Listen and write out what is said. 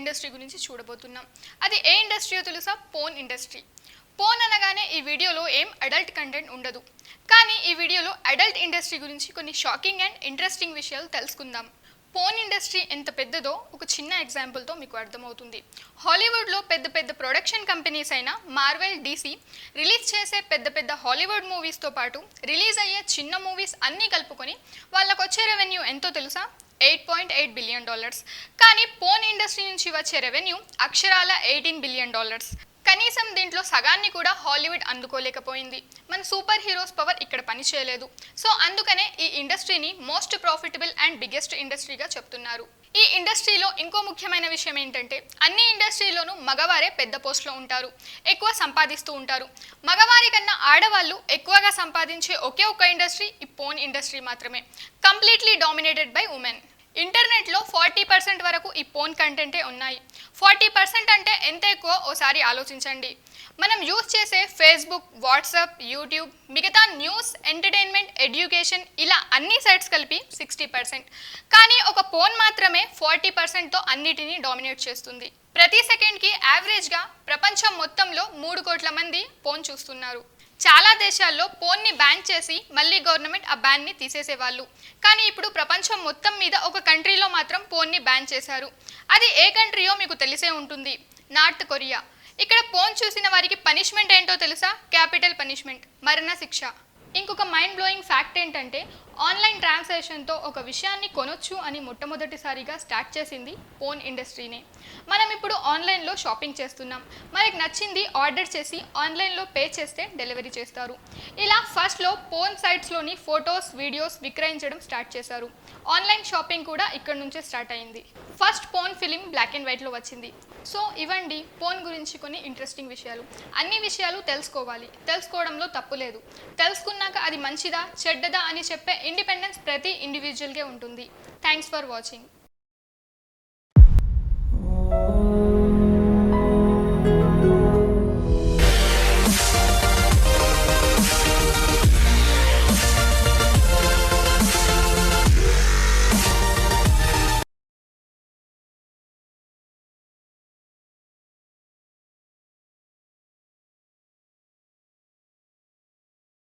Industry గురించి చూడబోతున్నాం. అది ఏ ఇండస్ట్రీయో తెలుసా? Phone industry. పోన్ అనగానే ఈ వీడియోలో ఏం అడల్ట్ కంటెంట్ ఉండదు, కానీ ఈ వీడియోలో అడల్ట్ ఇండస్ట్రీ గురించి కొన్ని షాకింగ్ అండ్ ఇంట్రెస్టింగ్ విషయాలు తెలుసుకుందాం. పోన్ ఇండస్ట్రీ ఎంత పెద్దదో ఒక చిన్న ఎగ్జాంపుల్తో మీకు అర్థమవుతుంది. హాలీవుడ్లో పెద్ద పెద్ద ప్రొడక్షన్ కంపెనీస్ అయిన మార్వెల్, డీసీ రిలీజ్ చేసే పెద్ద పెద్ద హాలీవుడ్ మూవీస్తో పాటు రిలీజ్ అయ్యే చిన్న మూవీస్ అన్నీ కలుపుకొని వాళ్ళకు వచ్చే రెవెన్యూ ఎంతో తెలుసా? $8.8 బిలియన్. కానీ పోన్ ఇండస్ట్రీ నుంచి వచ్చే రెవెన్యూ అక్షరాల $18 బిలియన్. కనీసం దీంట్లో సగాన్ని కూడా హాలీవుడ్ అందుకోలేకపోయింది. మన సూపర్ హీరోస్ పవర్ ఇక్కడ పనిచేయలేదు. సో అందుకనే ఈ ఇండస్ట్రీని మోస్ట్ ప్రాఫిటబుల్ అండ్ బిగ్గెస్ట్ ఇండస్ట్రీగా చెప్తున్నారు. ఈ ఇండస్ట్రీలో ఇంకో ముఖ్యమైన విషయం ఏంటంటే అన్ని ఇండస్ట్రీలోనూ మగవారే పెద్ద పోస్ట్లో ఉంటారు, ఎక్కువ సంపాదిస్తూ ఉంటారు. మగవారి కన్నా ఆడవాళ్ళు ఎక్కువగా సంపాదించే ఒకే ఒక్క ఇండస్ట్రీ ఈ పోన్ ఇండస్ట్రీ మాత్రమే, కంప్లీట్లీ డామినేటెడ్ బై ఉమెన్. ఇంటర్నెట్లో 40% వరకు ఈ పోన్ కంటెంటే ఉన్నాయి. 40% అంటే ఎంత ఎక్కువ ఓసారి ఆలోచించండి. మనం యూజ్ చేసే ఫేస్బుక్, వాట్సాప్, యూట్యూబ్, మిగతా న్యూస్, ఎంటర్టైన్మెంట్, ఎడ్యుకేషన్ ఇలా అన్ని సైట్స్ కలిపి 60%. కానీ ఒక పోన్ మాత్రమే 40%తో అన్నిటినీ డామినేట్ చేస్తుంది. ప్రతి సెకండ్కి యావరేజ్గా ప్రపంచం మొత్తంలో 3 కోట్ల మంది పోన్ చూస్తున్నారు. చాలా దేశాల్లో పోన్ని బ్యాన్ చేసి మళ్ళీ గవర్నమెంట్ ఆ బ్యాన్ని తీసేసేవాళ్ళు. కానీ ఇప్పుడు ప్రపంచం మొత్తం మీద ఒక కంట్రీలో మాత్రం పోన్ని బ్యాన్ చేశారు. అది ఏ కంట్రీయో మీకు తెలిసే ఉంటుంది, నార్త్ కొరియా. ఇక్కడ పోన్ చూసిన వారికి పనిష్మెంట్ ఏంటో తెలుసా? క్యాపిటల్ పనిష్మెంట్, మరణ శిక్ష. ఇంకొక మైండ్ బ్లోయింగ్ ఫ్యాక్ట్ ఏంటంటే ఆన్లైన్ ట్రాన్సాక్షన్తో ఒక విషయాన్ని కొనొచ్చు అని మొట్టమొదటిసారిగా స్టార్ట్ చేసింది పోన్ ఇండస్ట్రీనే. మనం ఇప్పుడు ఆన్లైన్లో షాపింగ్ చేస్తున్నాం, మనకి నచ్చింది ఆర్డర్ చేసి ఆన్లైన్లో పే చేస్తే డెలివరీ చేస్తారు. ఇలా ఫస్ట్లో పోన్ సైట్స్లోని ఫొటోస్, వీడియోస్ విక్రయించడం స్టార్ట్ చేశారు. ఆన్లైన్ షాపింగ్ కూడా ఇక్కడ నుంచే స్టార్ట్ అయింది. First porn film black and వైట్లో వచ్చింది. సో ఇవ్వండి పోన్ గురించి కొన్ని ఇంట్రెస్టింగ్ విషయాలు. అన్ని విషయాలు తెలుసుకోవాలి, తెలుసుకోవడంలో తప్పు లేదు. తెలుసుకున్నాక అది మంచిదా చెడ్డదా అని చెప్పే ఇండిపెండెన్స్ ప్రతి ఇండివిజువల్కే ఉంటుంది. Thanks for watching.